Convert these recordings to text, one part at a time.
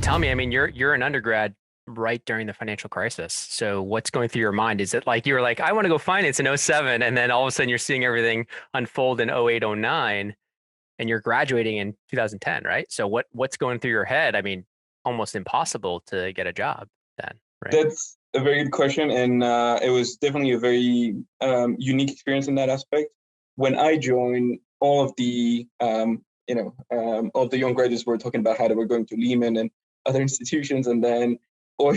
tell me, I mean, you're an undergrad right during the financial crisis. So what's going through your mind? Is it like you were like, I want to go finance in '07, and then all of a sudden you're seeing everything unfold in '08, '09, and you're graduating in 2010, right? So what's going through your head? I mean, almost impossible to get a job then, right? That's a very good question, and it was definitely a very unique experience in that aspect. When I joined, all of the all of the young graduates were talking about how they were going to Lehman and other institutions, and then, or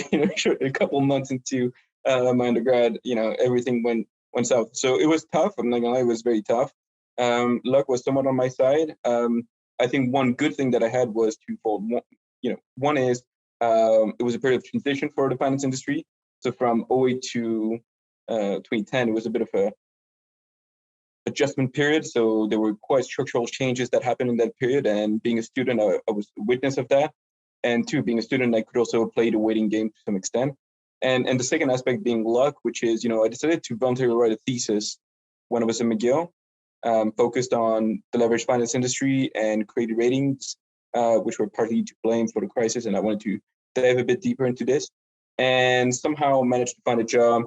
a couple months into my undergrad, everything went south. So it was tough. I'm not gonna lie, it was very tough. Luck was somewhat on my side. I think one good thing that I had was twofold. One is it was a period of transition for the finance industry. So from '08 to 2010, it was a bit of a adjustment period. So there were quite structural changes that happened in that period. And being a student, I was a witness of that. And two, being a student, I could also play the waiting game to some extent. And the second aspect being luck, which is, I decided to voluntarily write a thesis when I was in McGill, focused on the leveraged finance industry and credit ratings, which were partly to blame for the crisis. And I wanted to dive a bit deeper into this, and somehow managed to find a job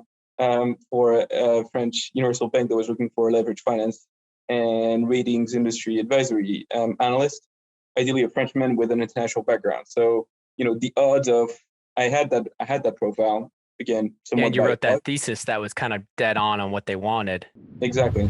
for a French universal bank that was looking for a leveraged finance and ratings industry advisory analyst, ideally a Frenchman with an international background. So, the odds of I had that profile, again, somewhat And you by wrote luck. that thesis that was kind of dead on what they wanted. Exactly.